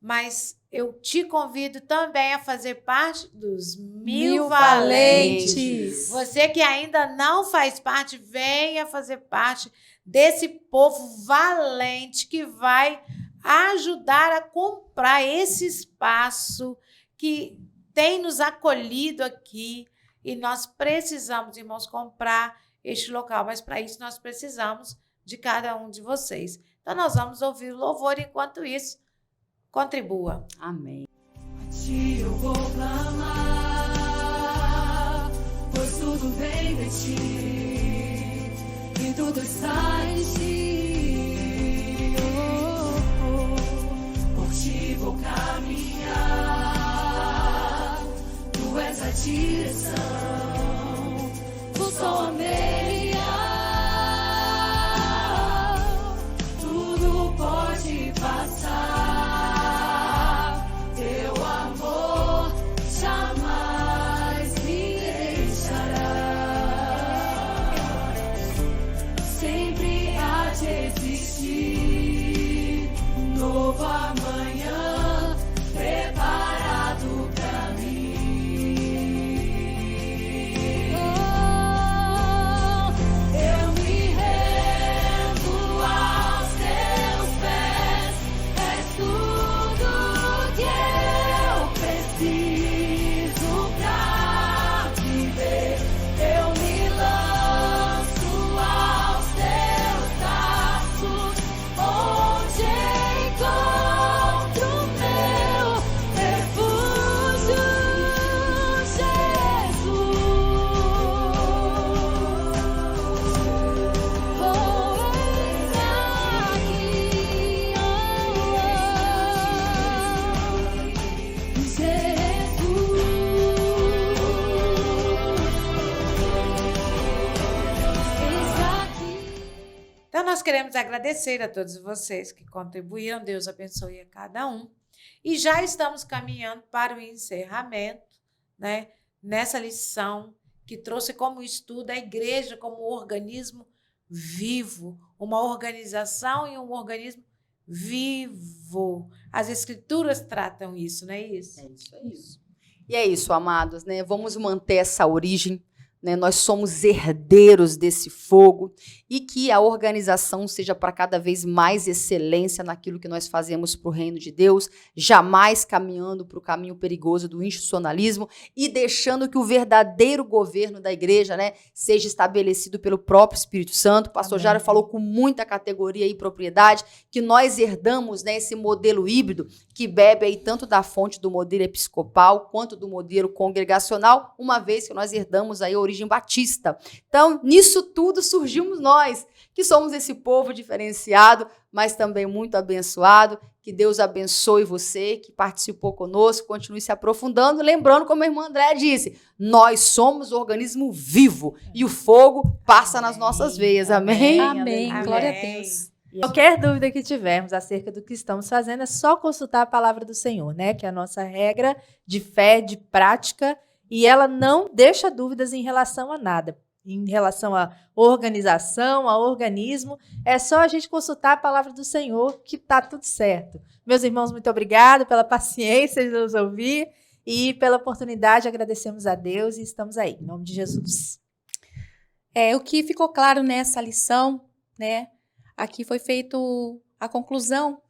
mas eu te convido também a fazer parte dos 1000 valentes. Você que ainda não faz parte, venha fazer parte desse povo valente que vai ajudar a comprar esse espaço que tem nos acolhido aqui, e nós precisamos, irmãos, comprar este local, mas para isso nós precisamos de cada um de vocês. Então, nós vamos ouvir o louvor, enquanto isso, contribua. Amém. A ti eu vou clamar, pois tudo vem de ti, e tudo está em ti. Por ti vou caminhar, tu és a direção, tu só amei. Nós queremos agradecer a todos vocês que contribuíram. Deus abençoe a cada um. E já estamos caminhando para o encerramento, né, nessa lição que trouxe como estudo a igreja como organismo vivo, uma organização e um organismo vivo. As escrituras tratam isso, não é isso? É isso, é isso. E é isso, amados, né? Vamos manter essa origem, né? Nós somos herdeiros desse fogo e que a organização seja para cada vez mais excelência naquilo que nós fazemos para o reino de Deus, jamais caminhando para o caminho perigoso do institucionalismo e deixando que o verdadeiro governo da igreja, né, seja estabelecido pelo próprio Espírito Santo. O pastor Jário falou com muita categoria e propriedade que nós herdamos, né, esse modelo híbrido que bebe aí tanto da fonte do modelo episcopal quanto do modelo congregacional, uma vez que nós herdamos aí a origem batista. Então, nisso tudo surgimos nós, que somos esse povo diferenciado, mas também muito abençoado. Que Deus abençoe você, que participou conosco, continue se aprofundando. Lembrando, como a irmã Andréa disse, nós somos um organismo vivo e o fogo passa nas nossas veias. Amém? Amém. Glória a Deus. Qualquer dúvida que tivermos acerca do que estamos fazendo, é só consultar a palavra do Senhor, né? Que é a nossa regra de fé, de prática, e ela não deixa dúvidas em relação a nada. Em relação à organização, ao organismo, é só a gente consultar a palavra do Senhor que está tudo certo. Meus irmãos, muito obrigado pela paciência de nos ouvir e pela oportunidade. Agradecemos a Deus e estamos aí, em nome de Jesus. O que ficou claro nessa lição, né? Aqui foi feito a conclusão.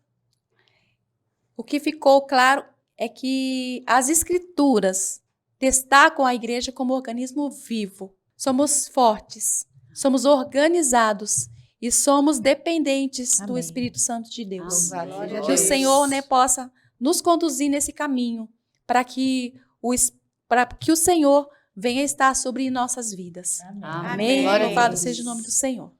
O que ficou claro é que as Escrituras destacam a igreja como organismo vivo. Somos fortes, somos organizados e somos dependentes do Espírito Santo de Deus. Que o Senhor, né, possa nos conduzir nesse caminho para que o Senhor venha estar sobre nossas vidas. Amém. Louvado seja o nome do Senhor.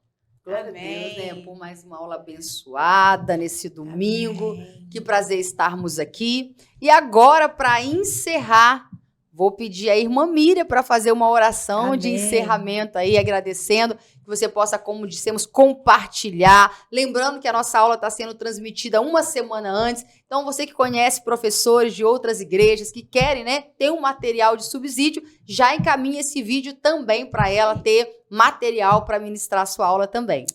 Glória a Deus, né? Por mais uma aula abençoada nesse domingo. Que prazer estarmos aqui. E agora, para encerrar, vou pedir à irmã Miriam para fazer uma oração de encerramento aí, agradecendo, que você possa, como dissemos, compartilhar. Lembrando que a nossa aula está sendo transmitida uma semana antes. Então, você que conhece professores de outras igrejas que querem, né, ter um material de subsídio, já encaminha esse vídeo também para ela ter material para ministrar a sua aula também.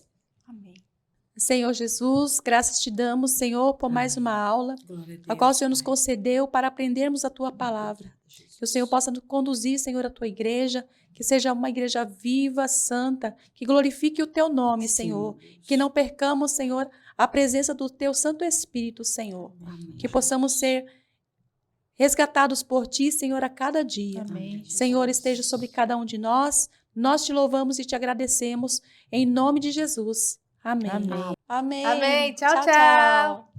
Senhor Jesus, graças te damos, Senhor, por mais uma aula, a qual o Senhor nos concedeu para aprendermos a Tua palavra. Que o Senhor possa nos conduzir, Senhor, a Tua igreja, que seja uma igreja viva, santa, que glorifique o Teu nome, Senhor. Que não percamos, Senhor, a presença do Teu Santo Espírito, Senhor. Que possamos ser resgatados por Ti, Senhor, a cada dia. Senhor, esteja sobre cada um de nós. Nós te louvamos e te agradecemos, em nome de Jesus. Amém. Amém. Amém. Tchau, tchau.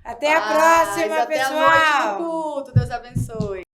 Até a próxima, pessoal. Até a noite do culto. Deus abençoe.